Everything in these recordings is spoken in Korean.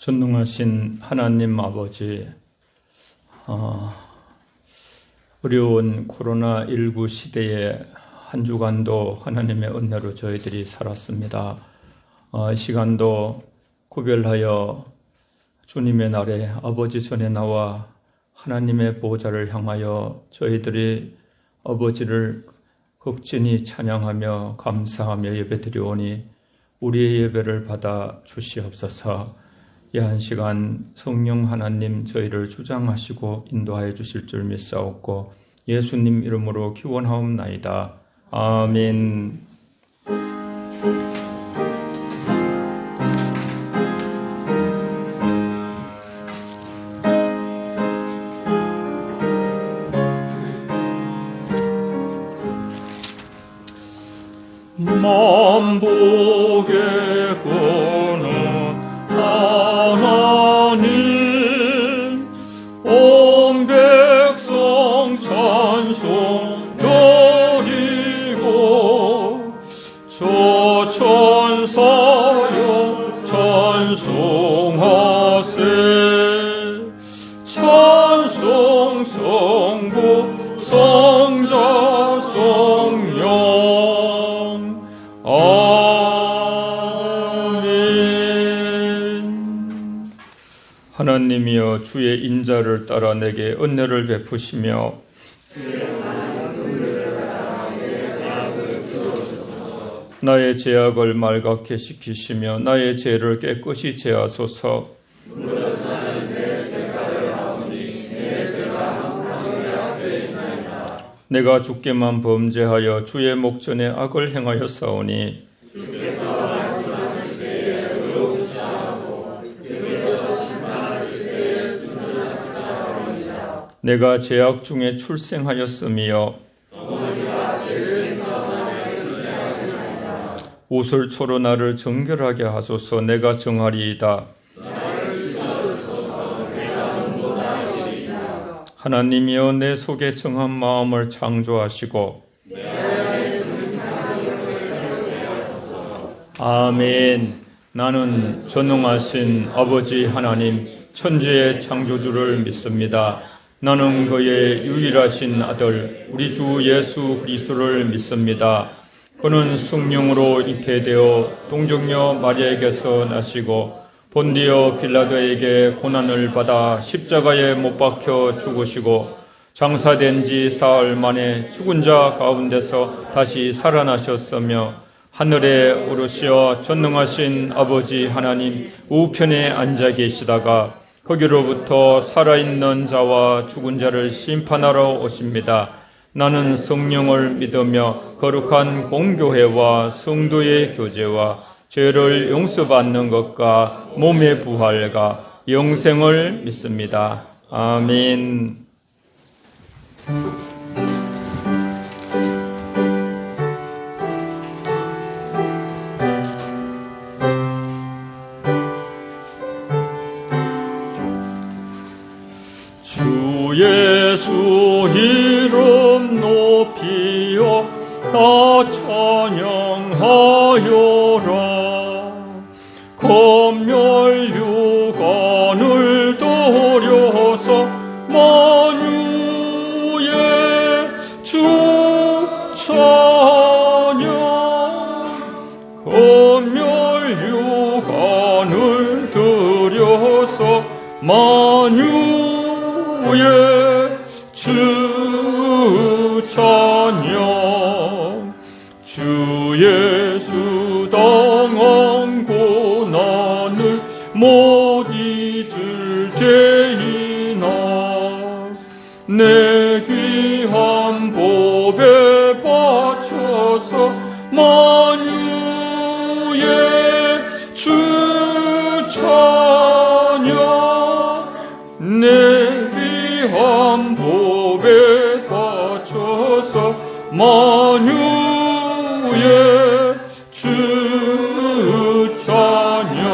전능하신 하나님 아버지, 어려운 코로나19 시대에 한 주간도 하나님의 은혜로 저희들이 살았습니다. 이 시간도 구별하여 주님의 날에 아버지 전에 나와 하나님의 보좌를 향하여 저희들이 아버지를 극진히 찬양하며 감사하며 예배드리오니 우리의 예배를 받아 주시옵소서. 이 한 시간 성령 하나님 저희를 주장하시고 인도하여 주실 줄 믿사옵고 예수님 이름으로 기원하옵나이다. 아멘. 만복의 권한 하나님, 온 백성 찬송 드리고 저 천사여 찬송하세. 찬송 성부 성자 성령 아멘. 하나님이여 주의 인자를 따라 내게 은혜를 베푸시며 나의 죄악을 말갛게 시키시며 나의 죄를 깨끗이 제하소서. 내가 주께만 범죄하여 주의 목전에 악을 행하였사오니 내가 죄악 중에 출생하였으며 우슬초로 나를 정결하게 하소서. 내가 정하리이다. 하나님이여 내 속에 정한 마음을 창조하시고 아멘. 나는 전능하신 아버지 하나님 천지의 창조주를 믿습니다. 나는 그의 유일하신 아들 우리 주 예수 그리스도를 믿습니다. 그는 성령으로 잉태되어 동정녀 마리아에게서 나시고 본디오 빌라도에게 고난을 받아 십자가에 못 박혀 죽으시고 장사된 지 사흘 만에 죽은 자 가운데서 다시 살아나셨으며 하늘에 오르시어 전능하신 아버지 하나님 우편에 앉아 계시다가 거기로부터 살아있는 자와 죽은 자를 심판하러 오십니다. 나는 성령을 믿으며 거룩한 공교회와 성도의 교제와 죄를 용서받는 것과 몸의 부활과 영생을 믿습니다. 아멘. 주 예수 이름 높이어 다 찬양하여라. 검열 유관을 들여서 만유의 주 찬양. 검열 유관을 들여서 만유의 주 찬양. 주 예수 당한 고난을 못 잊을 죄인아 내 귀한 법에 바쳐서 만유의 주 찬양. 내 귀한 법에 바쳐서 만유의 주 찬양.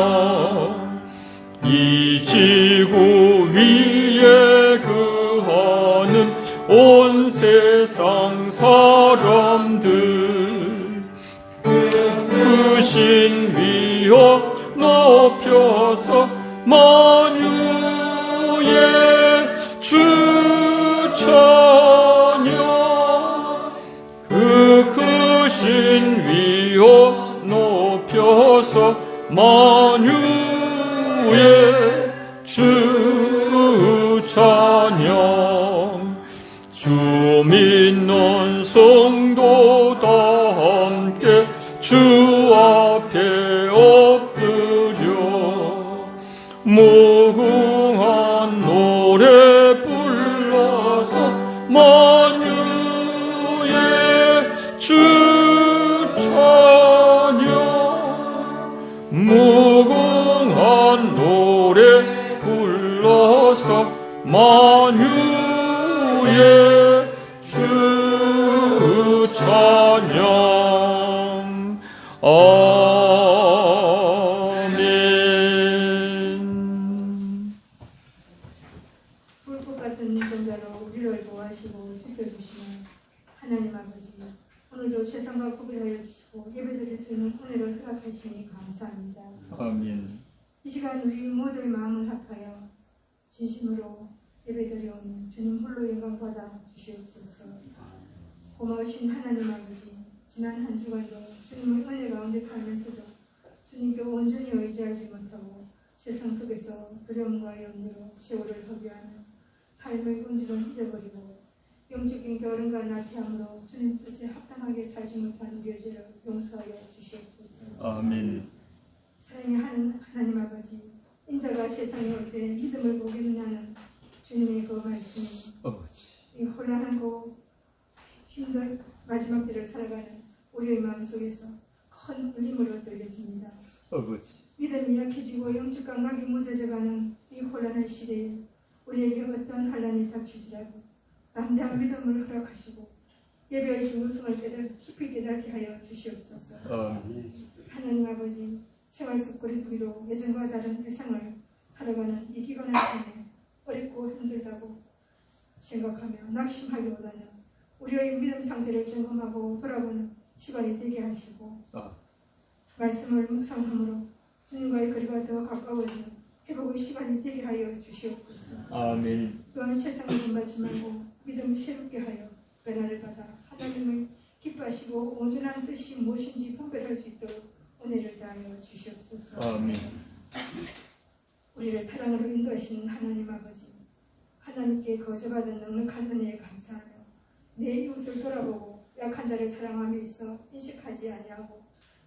이 지구 위에 거하는 온 세상 사람들 그 신 위여 높여서 만유의 주 찬양. 그 크신 위엄 높여서 만유의 주 찬양. 주 믿는 성도 다 함께 주 앞에 엎드려 무궁한 노래 불러서 만유의 주 찬양. 무궁한 노래 불러서 만유의 주 찬양. 아멘. 불꽃 같은 인생자로 우리를 보호하시고 지켜주시는 하나님 아버지, 오늘도 세상과 구별하여 주시고 예배드릴 수 있는 은혜를 허락하시니 감사합니다. 아멘. 이 시간 우리 모두의 마음을 합하여 진심으로 예배드려오니 주님 홀로 영광 받아 주시옵소서. 고마우신 하나님 아버지, 지난 한 주간도 주님의 은혜 가운데 살면서도 주님께 온전히 의지하지 못하고 세상 속에서 두려움과 염려로 세월을 허비하며 삶의 본질을 잊어버리고 영적인 게으름과 나태함으로 주님 뜻에 합당하게 살지 못한 우리의 죄를 용서하여 주시옵소서. 아멘. 사랑의 하나님 아버지, 인자가 세상에 올 때 믿음을 보겠느냐는 주님의 그 말씀이 이 혼란하고 힘든 마지막 때를 살아가는 우리의 마음속에서 큰 울림으로 들려집니다. 믿음이 약해지고 영적 감각이 무뎌져가는 이 혼란한 시대에 우리에게 어떤 환란이 닥칠지라도 담대한 믿음을 허락하시고 예배의 중요성을 깊이 깨닫게 하여 주시옵소서. 하나님 아버지, 생활 속 거리두기로 예전과 다른 일상을 살아가는 이 기간을 통해 어렵고 힘들다고 생각하며 낙심하기보다는 우리의 믿음 상태를 점검하고 돌아보는 시간이 되게 하시고 말씀을 묵상함으로 주님과의 거리가 더 가까워지는 회복의 시간이 되게 하여 주시옵소서. 아멘. 또한 세상을 본받지 말고 믿음을 새롭게 하여 변화를 받아 하나님을 기뻐하시고 온전한 뜻이 무엇인지 분별할 수 있도록 은혜를 다하여 주시옵소서. 아멘. 우리를 사랑으로 인도하시는 하나님 아버지, 하나님께 거저받은 넉넉한 은혜에 감사하며 내 이웃을 돌아보고 약한 자를 사랑함에 있어 인식하지 아니하고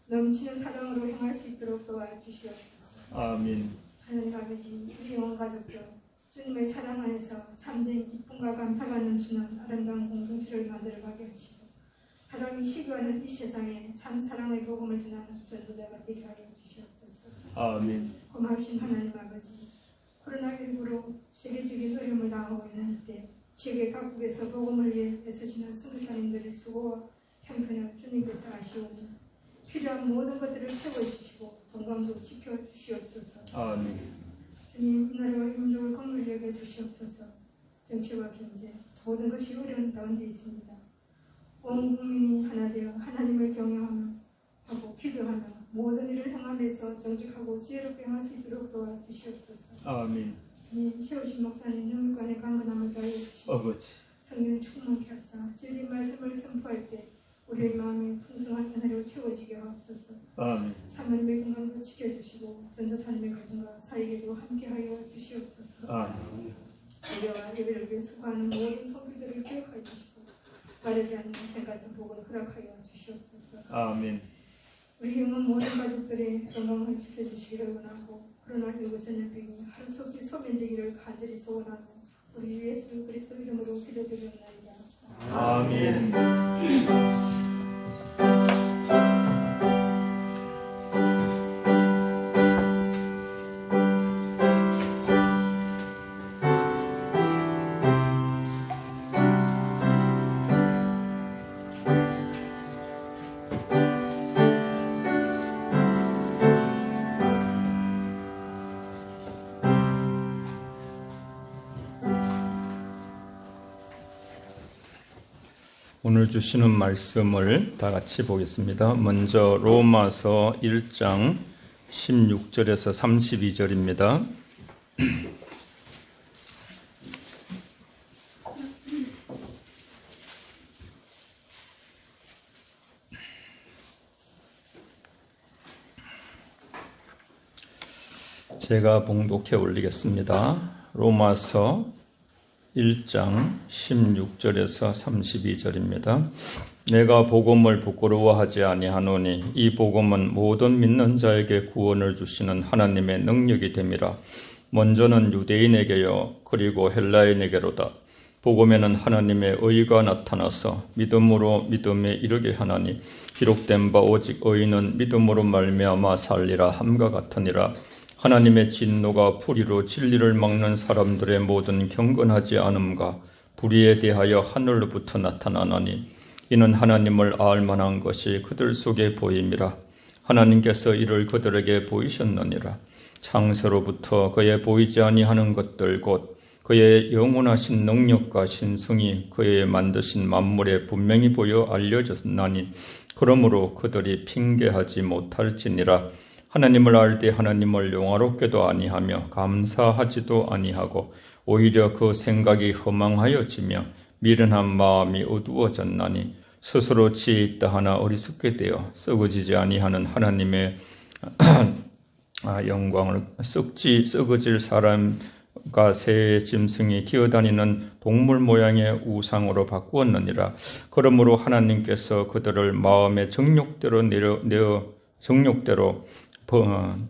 넘치는 사랑으로 행할 수 있도록 도와주시옵소서. 아멘. 하나님 아버지, 우리 영혼 가족들 주님의 사랑 안에서 참된 기쁨과 감사가 넘치는 아름다운 공동체를 만들어가게 하시고 사람이 시기하는 이 세상에 참 사랑의 복음을 전하는 전도자가 되게 하여 주시옵소서. 아멘. 고마우신 하나님 아버지, 코로나19로 세계적인 어려움을 당하고 있는 이때 세계 각국에서 복음을 위해 애쓰시는 선교사님들의 수고와 형편을 주님께서 아시오니 필요한 모든 것들을 채워주시고 건강도 지켜주시옵소서. 아멘. 주님, 이 나라와 민족을 긍휼히 여겨 주시옵소서. 정치와 경제 모든 것이 어려운 가운데 있습니다. 온 국민이 하나 되어 하나님을 경외하며 하고 기도하며 모든 일을 행함에서 정직하고 지혜롭게 행할 수 있도록 도와주시옵소서. 아멘. 주님, 세우신 목사님 영육간의 강건함을 다하여 주시고 성령 충만케 하사 진리 말씀을 선포할 때 우리의 마음이 풍성한 은혜로 채워지게 하옵소서. 아멘. 사모님의 건강도 지켜주시고 전도사님의 가정과 사역에도 함께하여 주시옵소서. 아멘. 우리와 예배를 위해 수고하는 모든 손길들을 기억하여 주시고 마르지 않는 생 같은 복을 허락하여 주시옵소서. 아멘. 우리 영혼 모든 가족들의 건강을 지켜주시기를 원하고 코로나19 전염병이 하루속히 소멸되기를 간절히 소원하고 우리 주 예수 그리스도 이름으로 기도드리옵나이다. 아멘. 오늘 주시는 말씀을 다 같이 보겠습니다. 먼저 로마서 1장 16절에서 32절입니다. 제가 봉독해 올리겠습니다. 로마서 1장 16절에서 32절입니다. 내가 복음을 부끄러워하지 아니하노니 이 복음은 모든 믿는 자에게 구원을 주시는 하나님의 능력이 됨이라. 먼저는 유대인에게요 그리고 헬라인에게로다. 복음에는 하나님의 의가 나타나서 믿음으로 믿음에 이르게 하나니 기록된 바 오직 의인은 믿음으로 말미암아 살리라 함과 같으니라. 하나님의 진노가 불의로 진리를 막는 사람들의 모든 경건하지 않음과 불의에 대하여 하늘로부터 나타나나니 이는 하나님을 알 만한 것이 그들 속에 보임이라. 하나님께서 이를 그들에게 보이셨느니라. 창세로부터 그의 보이지 아니하는 것들 곧 그의 영원하신 능력과 신성이 그의 만드신 만물에 분명히 보여 알려졌나니 그러므로 그들이 핑계하지 못할지니라. 하나님을 알 때 하나님을 영화롭게도 아니하며 감사하지도 아니하고 오히려 그 생각이 허망하여지며 미련한 마음이 어두워졌나니 스스로 지혜 있다 하나 어리석게 되어 썩어지지 아니하는 하나님의 영광을 썩어질 사람과 새 짐승이 기어다니는 동물 모양의 우상으로 바꾸었느니라. 그러므로 하나님께서 그들을 마음의 정욕대로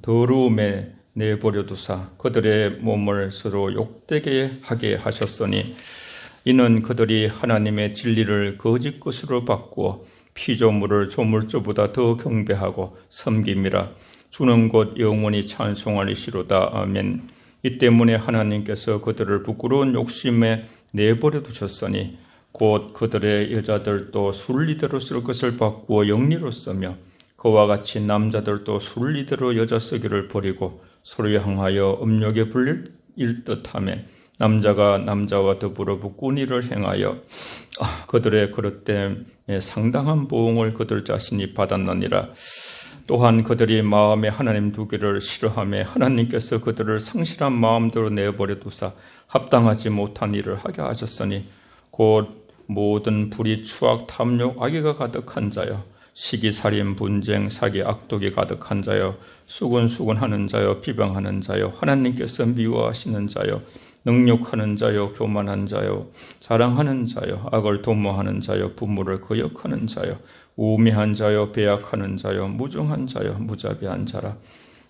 더러움에 내버려 두사 그들의 몸을 서로 욕되게 하게 하셨으니 이는 그들이 하나님의 진리를 거짓 것으로 바꾸어 피조물을 조물주보다 더 경배하고 섬김이라. 주는 곧 영원히 찬송하리시로다. 아멘. 이 때문에 하나님께서 그들을 부끄러운 욕심에 내버려 두셨으니 곧 그들의 여자들도 순리대로 쓸 것을 바꾸어 영리로 쓰며 그와 같이 남자들도 순리대로 여자 쓰기를 버리고 서로 향하여 음욕에 불릴 듯하며 남자가 남자와 더불어 부끄러운 일을 행하여 그들의 그릇됨에 상당한 보응을 그들 자신이 받았느니라. 또한 그들이 마음에 하나님 두기를 싫어하며 하나님께서 그들을 상실한 마음대로 내버려 두사 합당하지 못한 일을 하게 하셨으니 곧 모든 불의, 추악, 탐욕, 악의가 가득한 자여 시기, 살인, 분쟁, 사기, 악독이 가득한 자여 수군수군하는 자여 비방하는 자여 하나님께서 미워하시는 자여 능욕하는 자여 교만한 자여 자랑하는 자여 악을 도모하는 자여 부모를 거역하는 자여 우매한 자여 배약하는 자여 무정한 자여 무자비한 자라.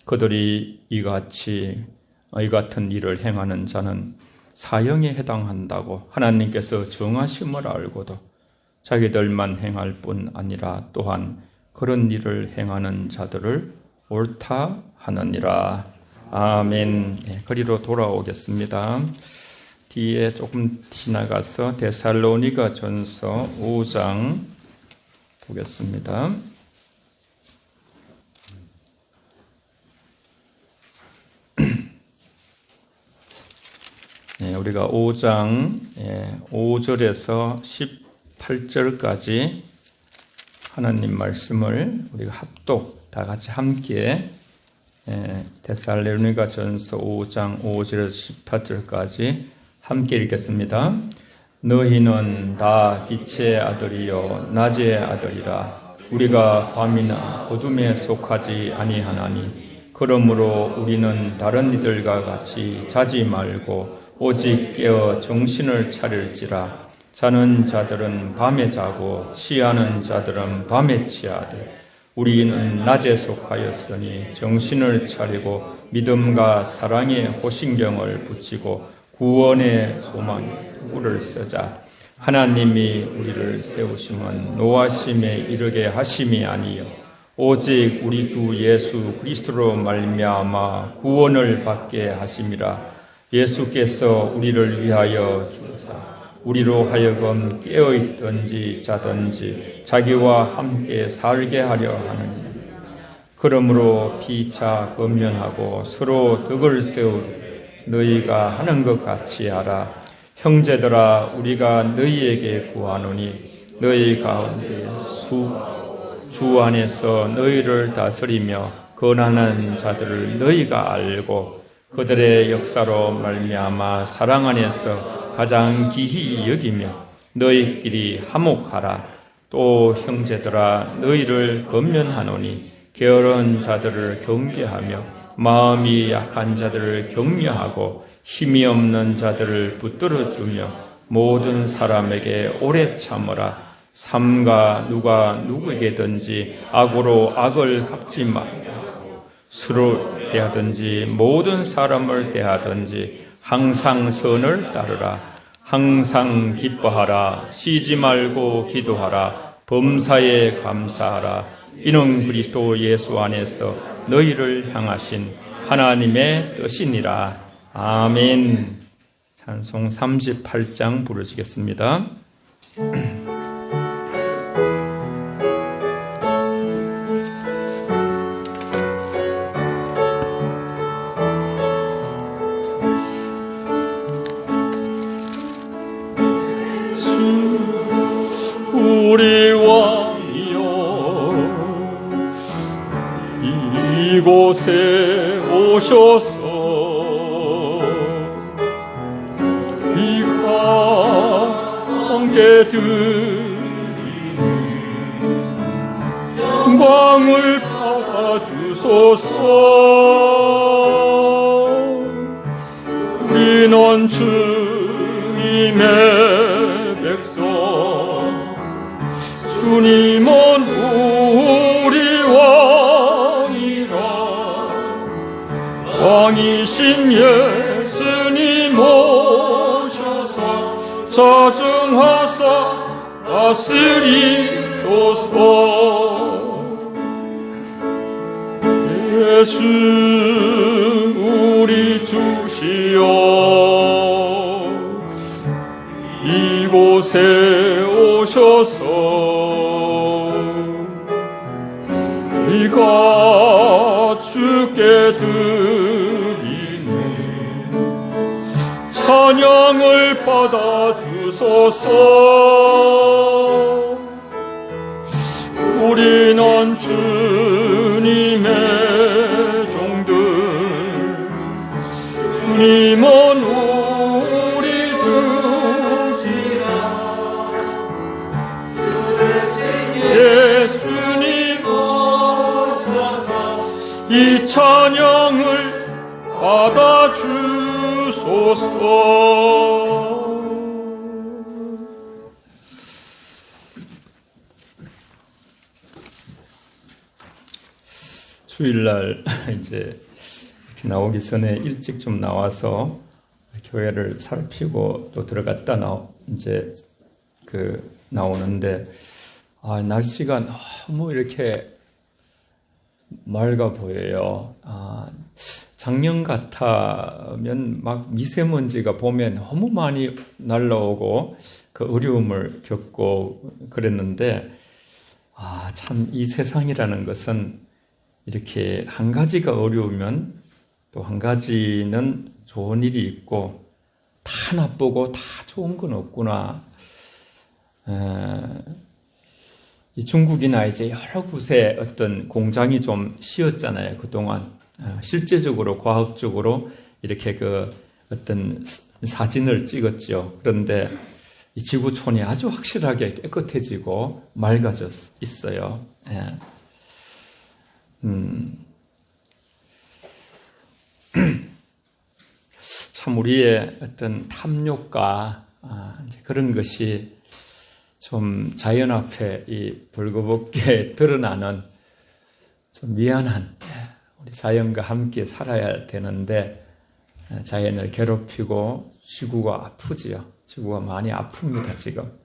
그들이 이 같은 일을 행하는 자는 사형에 해당한다고 하나님께서 정하심을 알고도 자기들만 행할 뿐 아니라 또한 그런 일을 행하는 자들을 옳다 하느니라. 아멘. 거리로 돌아오겠습니다. 뒤에 조금 지나가서 데살로니가 전서 5장 보겠습니다. 우리가 5장 5절에서 18절까지 하나님 말씀을 우리가 합독 다 같이 함께 데살로니가 전서 5장 5절에서 18절까지 함께 읽겠습니다. 너희는 다 빛의 아들이요 낮의 아들이라. 우리가 밤이나 어둠에 속하지 아니하나니 그러므로 우리는 다른 이들과 같이 자지 말고 오직 깨어 정신을 차릴지라. 자는 자들은 밤에 자고 취하는 자들은 밤에 취하되 우리는 낮에 속하였으니 정신을 차리고 믿음과 사랑의 호신경을 붙이고 구원의 소망에 뿔을 쓰자. 하나님이 우리를 세우심은 노하심에 이르게 하심이 아니요 오직 우리 주 예수 그리스도로 말미암아 구원을 받게 하심이라. 예수께서 우리를 위하여 주사 우리로 하여금 깨어있든지 자든지 자기와 함께 살게 하려 하느니라. 그러므로 피차 권면하고 서로 덕을 세우되 너희가 하는 것 같이 하라. 형제들아 우리가 너희에게 구하노니 너희 가운데 주 안에서 너희를 다스리며 거난한 자들을 너희가 알고 그들의 역사로 말미암아 사랑 안에서 가장 기히 여기며 너희끼리 화목하라. 또 형제들아 너희를 권면하노니 게으른 자들을 경계하며 마음이 약한 자들을 격려하고 힘이 없는 자들을 붙들어주며 모든 사람에게 오래 참으라. 삼가 누가 누구에게든지 악으로 악을 갚지 말고 서로 대하든지 모든 사람을 대하든지 항상 선을 따르라. 항상 기뻐하라. 쉬지 말고 기도하라. 범사에 감사하라. 이는 그리스도 예수 안에서 너희를 향하신 하나님의 뜻이니라. 아멘. 찬송 38장 부르시겠습니다. 우리 왕이여 이곳에 오셔서 이가 함께 드리는 영광을 받아주소서. 우리는 주님의 백성, 주님은 우리 왕이라. 왕이신 예수님 오셔서 자정하사 다스리소서. 예수 우리 주시여 이곳에 오셔서 우리가 주께 드리는 찬양을 받아주소서. 우리는 주님의 종들, 주님은 우리 주시라. 예수님 오셔서 이 찬양을 받아주소서. 주일날 이제 나오기 전에 일찍 좀 나와서 교회를 살피고 또 들어갔다 이제 나오는데 날씨가 너무 이렇게 맑아 보여요. 작년 같으면 막 미세먼지가 봄에 너무 많이 날라오고 그 어려움을 겪고 그랬는데 참 이 세상이라는 것은 이렇게 한 가지가 어려우면 또 한 가지는 좋은 일이 있고 다 나쁘고 다 좋은 건 없구나. 이 중국이나 이제 여러 곳에 어떤 공장이 좀 쉬었잖아요, 그동안. 실제적으로, 과학적으로 이렇게 어떤 사진을 찍었죠. 그런데 이 지구촌이 아주 확실하게 깨끗해지고 맑아져 있어요. 참 우리의 어떤 탐욕과 이제 그런 것이 좀 자연 앞에 이 벌거벗게 드러나는 좀 미안한, 우리 자연과 함께 살아야 되는데 자연을 괴롭히고 지구가 아프지요. 지구가 많이 아픕니다, 지금.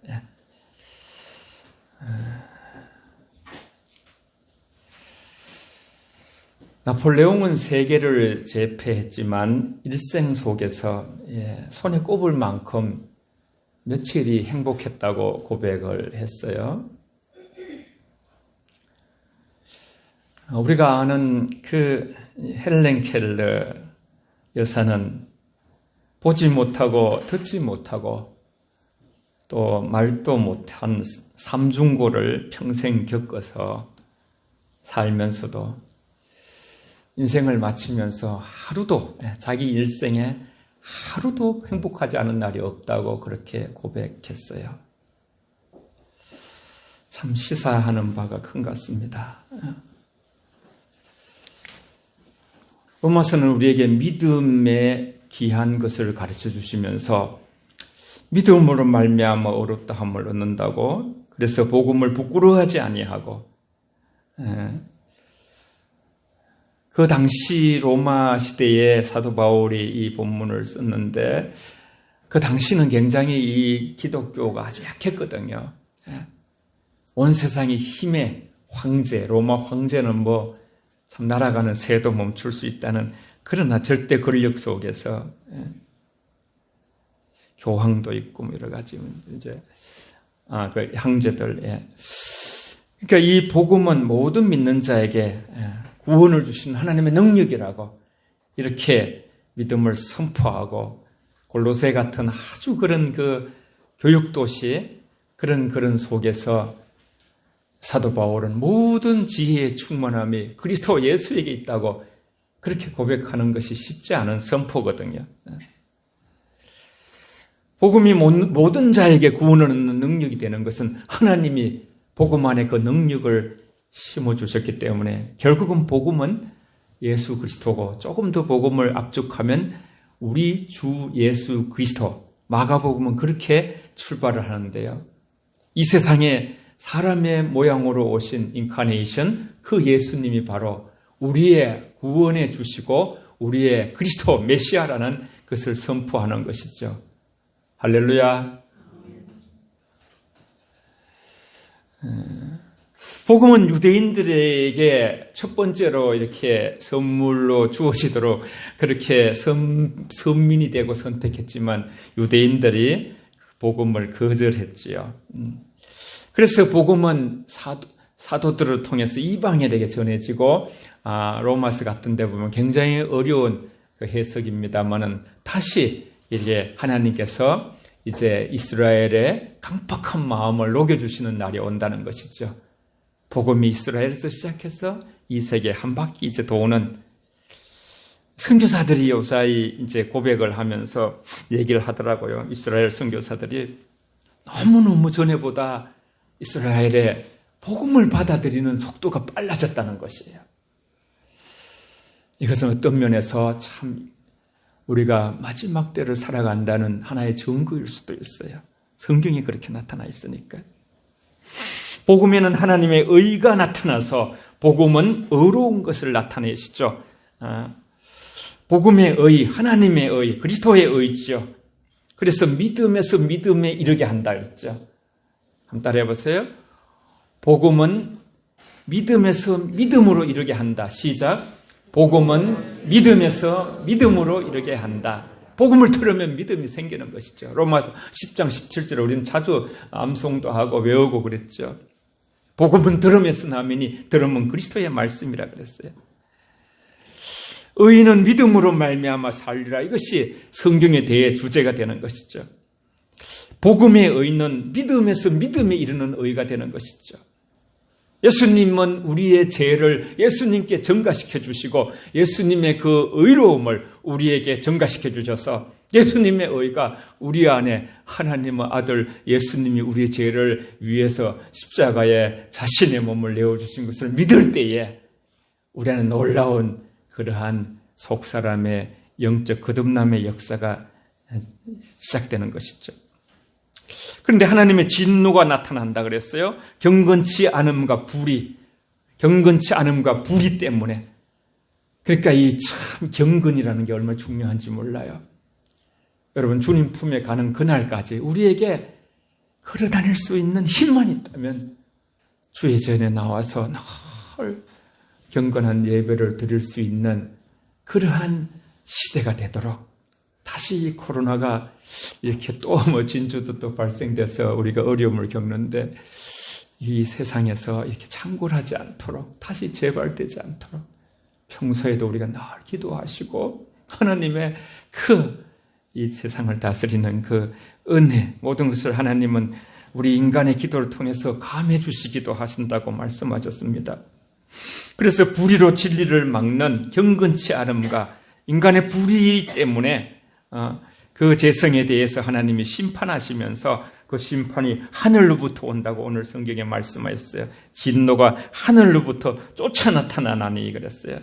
나폴레옹은 세계를 제패했지만 일생 속에서 손에 꼽을 만큼 며칠이 행복했다고 고백을 했어요. 우리가 아는 그 헬렌 켈러 여사는 보지 못하고 듣지 못하고 또 말도 못한 삼중고를 평생 겪어서 살면서도 인생을 마치면서 하루도, 자기 일생에 하루도 행복하지 않은 날이 없다고 그렇게 고백했어요. 참 시사하는 바가 큰 것 같습니다. 로마서는 우리에게 믿음에 귀한 것을 가르쳐 주시면서 믿음으로 말미암아 어렵다 함을 얻는다고, 그래서 복음을 부끄러워하지 아니하고, 그 당시 로마 시대에 사도 바울이 이 본문을 썼는데, 그 당시는 굉장히 이 기독교가 아주 약했거든요. 온 세상이 힘의 황제, 로마 황제는 참 날아가는 새도 멈출 수 있다는, 그러나 절대 권력 속에서 교황도 있고 여러 가지 이제 그 황제들. 그러니까 이 복음은 모든 믿는 자에게 구원을 주시는 하나님의 능력이라고 이렇게 믿음을 선포하고, 골로새 같은 아주 그런 그 교육도시 그런 속에서 사도 바울은 모든 지혜의 충만함이 그리스도 예수에게 있다고 그렇게 고백하는 것이 쉽지 않은 선포거든요. 복음이 모든 자에게 구원을 얻는 능력이 되는 것은 하나님이 복음 안에 그 능력을 심어주셨기 때문에, 결국은 복음은 예수 그리스도고, 조금 더 복음을 압축하면 우리 주 예수 그리스도, 마가복음은 그렇게 출발을 하는데요. 이 세상에 사람의 모양으로 오신 인카네이션, 그 예수님이 바로 우리의 구원해 주시고 우리의 그리스도 메시아라는 것을 선포하는 것이죠. 할렐루야. 복음은 유대인들에게 첫 번째로 이렇게 선물로 주어지도록 그렇게 선민이 되고 선택했지만, 유대인들이 복음을 거절했지요. 그래서 복음은 사도들을 통해서 이방인에게 전해지고, 로마서 같은 데 보면 굉장히 어려운 그 해석입니다만은, 다시 이게 하나님께서 이제 이스라엘의 강팍한 마음을 녹여주시는 날이 온다는 것이죠. 복음이 이스라엘에서 시작해서 이 세계 한 바퀴 이제 도는, 선교사들이 요사이 이제 고백을 하면서 얘기를 하더라고요. 이스라엘 선교사들이 너무너무 전에보다 이스라엘의 복음을 받아들이는 속도가 빨라졌다는 것이에요. 이것은 어떤 면에서 참 우리가 마지막 때를 살아간다는 하나의 증거일 수도 있어요. 성경이 그렇게 나타나 있으니까. 복음에는 하나님의 의가 나타나서, 복음은 의로운 것을 나타내시죠. 복음의 의, 하나님의 의, 그리스도의 의지요. 그래서 믿음에서 믿음에 이르게 한다 했죠. 한번 따라해 보세요. 복음은 믿음에서 믿음으로 이르게 한다. 시작. 복음은 믿음에서 믿음으로 이르게 한다. 복음을 들으면 믿음이 생기는 것이죠. 로마서 10장 17절에 우리는 자주 암송도 하고 외우고 그랬죠. 복음은 들으면서 나미니 들으면 그리스도의 말씀이라 그랬어요. 의인은 믿음으로 말미암아 살리라. 이것이 성경에 대해 주제가 되는 것이죠. 복음의 의는 믿음에서 믿음에 이르는 의가 되는 것이죠. 예수님은 우리의 죄를 예수님께 전가시켜 주시고, 예수님의 그 의로움을 우리에게 전가시켜 주셔서, 예수님의 의가 우리 안에 하나님의 아들 예수님이 우리의 죄를 위해서 십자가에 자신의 몸을 내어주신 것을 믿을 때에 우리는 놀라운 그러한 속사람의 영적 거듭남의 역사가 시작되는 것이죠. 그런데 하나님의 진노가 나타난다 그랬어요. 경건치 않음과 불의 때문에. 그러니까 이 참 경건이라는 게 얼마나 중요한지 몰라요. 여러분, 주님 품에 가는 그날까지 우리에게 걸어다닐 수 있는 힘만 있다면 주의 전에 나와서 늘 경건한 예배를 드릴 수 있는 그러한 시대가 되도록, 다시 이 코로나가 이렇게 또 진주도 또 발생돼서 우리가 어려움을 겪는데, 이 세상에서 이렇게 창궐하지 않도록, 다시 재발되지 않도록 평소에도 우리가 늘 기도하시고, 하나님의 이 세상을 다스리는 그 은혜, 모든 것을 하나님은 우리 인간의 기도를 통해서 감해 주시기도 하신다고 말씀하셨습니다. 그래서 불의로 진리를 막는 경건치 않음과 인간의 불의 때문에 그 재성에 대해서 하나님이 심판하시면서 그 심판이 하늘로부터 온다고 오늘 성경에 말씀하셨어요. 진노가 하늘로부터 쫓아 나타나나니 그랬어요.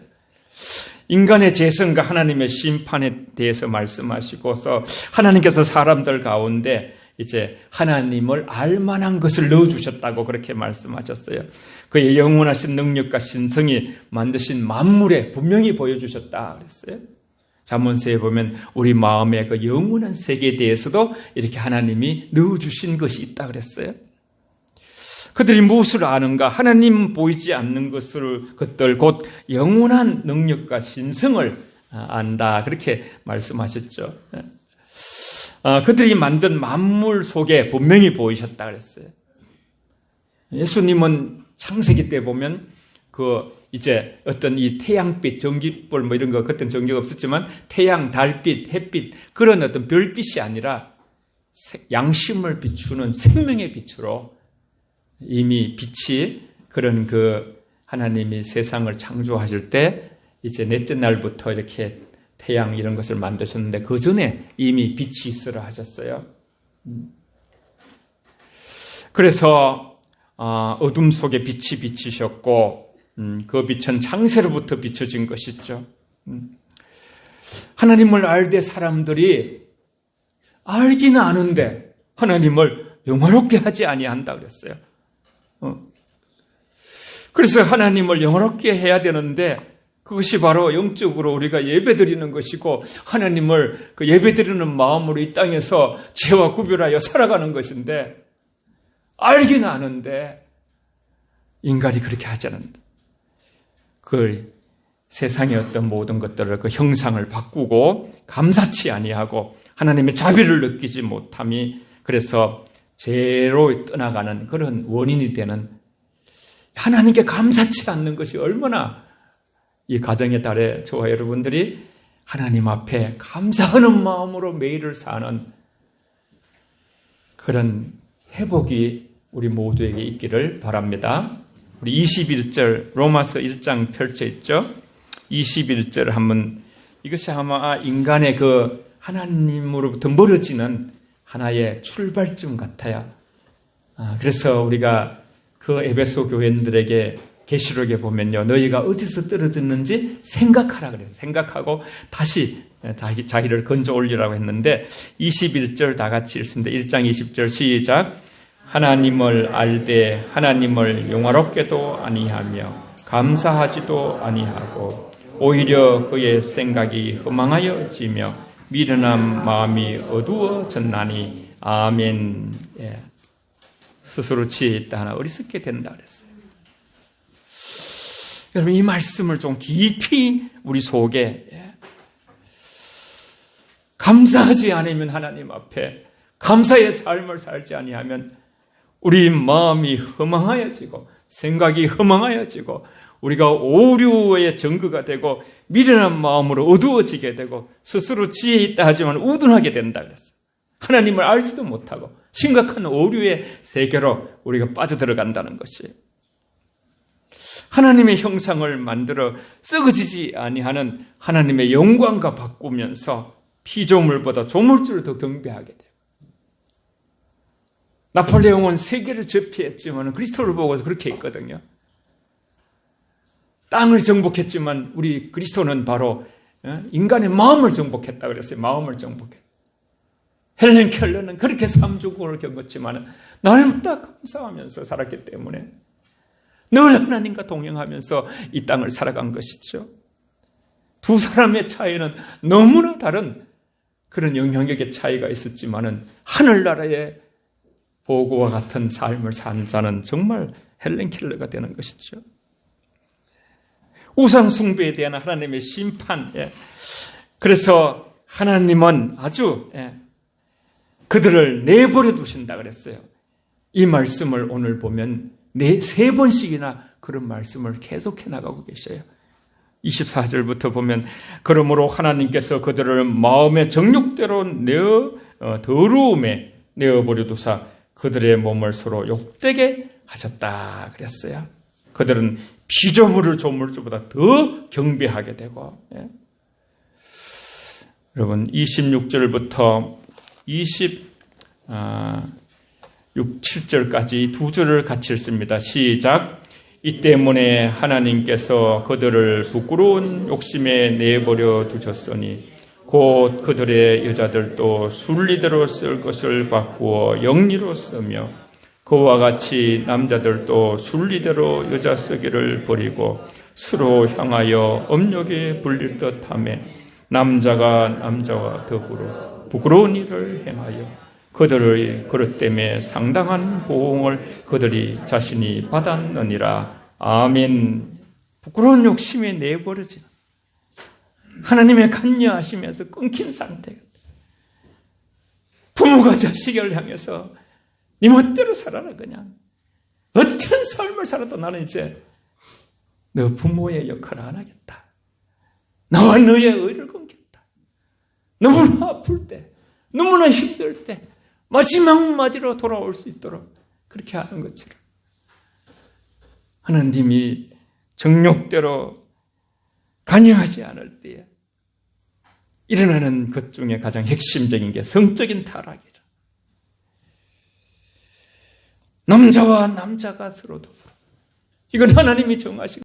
인간의 재성과 하나님의 심판에 대해서 말씀하시고서 하나님께서 사람들 가운데 이제 하나님을 알만한 것을 넣어주셨다고 그렇게 말씀하셨어요. 그의 영원하신 능력과 신성이 만드신 만물에 분명히 보여주셨다 그랬어요. 잠언서에 보면 우리 마음의 그 영원한 세계에 대해서도 이렇게 하나님이 넣어주신 것이 있다 그랬어요. 그들이 무엇을 아는가? 하나님 보이지 않는 것들 곧 영원한 능력과 신성을 안다 그렇게 말씀하셨죠. 그들이 만든 만물 속에 분명히 보이셨다 그랬어요. 예수님은 창세기 때 보면 이제 어떤 이 태양빛, 전기불 뭐 이런 거 그때는 전기가 없었지만 태양, 달빛, 햇빛 그런 어떤 별빛이 아니라 양심을 비추는 생명의 빛으로 이미 빛이 그런 하나님이 세상을 창조하실 때 이제 넷째 날부터 이렇게 태양 이런 것을 만드셨는데 그 전에 이미 빛이 있으라 하셨어요. 그래서 어둠 속에 빛이 비치셨고 그 빛은 창세로부터 비춰진 것이죠. 하나님을 알되 사람들이 알기는 아는데 하나님을 영화롭게 하지 아니한다 그랬어요. 그래서 하나님을 영화롭게 해야 되는데 그것이 바로 영적으로 우리가 예배드리는 것이고 하나님을 그 예배드리는 마음으로 이 땅에서 죄와 구별하여 살아가는 것인데 알기는 아는데 인간이 그렇게 하지 않는다. 그 세상의 어떤 모든 것들을 그 형상을 바꾸고 감사치 아니하고 하나님의 자비를 느끼지 못함이 그래서 죄로 떠나가는 그런 원인이 되는 하나님께 감사치 않는 것이 얼마나 이 가정의 달에 저와 여러분들이 하나님 앞에 감사하는 마음으로 매일을 사는 그런 회복이 우리 모두에게 있기를 바랍니다. 우리 21절 로마서 1장 펼쳐 있죠. 21절 한번 이것이 아마 인간의 하나님으로부터 멀어지는 하나의 출발점 같아요. 그래서 우리가 에베소 교회인들에게 계시록에 보면요, 너희가 어디서 떨어졌는지 생각하라 그래요. 생각하고 다시 자기를 건져 올리라고 했는데 21절 다 같이 읽습니다. 1장 20절 시작. 하나님을 알되 하나님을 영화롭게도 아니하며 감사하지도 아니하고 오히려 그의 생각이 허망하여지며 미련한 마음이 어두워졌나니 아멘. 스스로 지혜 있다 하나 어리석게 된다 그랬어요. 여러분 이 말씀을 좀 깊이 우리 속에 감사하지 않으면 하나님 앞에 감사의 삶을 살지 아니하면 우리 마음이 허망하여지고 생각이 허망하여지고 우리가 오류의 증거가 되고 미련한 마음으로 어두워지게 되고 스스로 지혜 있다 하지만 우둔하게 된다 그랬어요. 하나님을 알지도 못하고 심각한 오류의 세계로 우리가 빠져들어간다는 것이에요. 하나님의 형상을 만들어 썩어지지 아니하는 하나님의 영광과 바꾸면서 피조물보다 조물주를 더 경배하게 돼요. 나폴레옹은 세계를 제패했지만 그리스도를 보고서 그렇게 했거든요. 땅을 정복했지만 우리 그리스도는 바로 인간의 마음을 정복했다 그랬어요. 마음을 정복했다. 헬렌 켈러는 그렇게 삼주국을 겪었지만 날마다 감사하면서 살았기 때문에 늘 하나님과 동행하면서 이 땅을 살아간 것이죠. 두 사람의 차이는 너무나 다른 그런 영향력의 차이가 있었지만은 하늘나라의 보고와 같은 삶을 산 자는 정말 헬렌 켈러가 되는 것이죠. 우상 숭배에 대한 하나님의 심판. 그래서 하나님은 아주 그들을 내버려 두신다 그랬어요. 이 말씀을 오늘 보면 3번씩이나 그런 말씀을 계속해 나가고 계셔요. 24절부터 보면 그러므로 하나님께서 그들을 마음의 정욕대로 더러움에 내어버려 두사 그들의 몸을 서로 욕되게 하셨다 그랬어요. 그들은 피조물을 조물주보다 더 경배하게 되고, 예. 여러분 26절부터 7절까지 두 줄을 같이 읽습니다. 시작. 이 때문에 하나님께서 그들을 부끄러운 욕심에 내버려 두셨으니 곧 그들의 여자들도 순리대로 쓸 것을 바꾸어 영리로 쓰며 그와 같이 남자들도 순리대로 여자 쓰기를 버리고 서로 향하여 업력에 불릴 듯하며 남자가 남자와 더불어 부끄러운 일을 행하여 그들의 그릇 때문에 상당한 보응을 그들이 자신이 받았느니라. 아멘. 부끄러운 욕심에 내버려지는 하나님의 간여하시면서 끊긴 상태가, 부모가 자식을 향해서 네 멋대로 살아라, 그냥 어떤 삶을 살아도 나는 이제 너 부모의 역할을 안 하겠다, 나와 너의 의를 끊겠다. 너무나 아플 때, 너무나 힘들 때 마지막 마디로 돌아올 수 있도록 그렇게 하는 것처럼 하나님이 정욕대로 관여하지 않을 때에 일어나는 것 중에 가장 핵심적인 게 성적인 타락이라. 남자와 남자가 서로 더불어. 이건 하나님이 정하신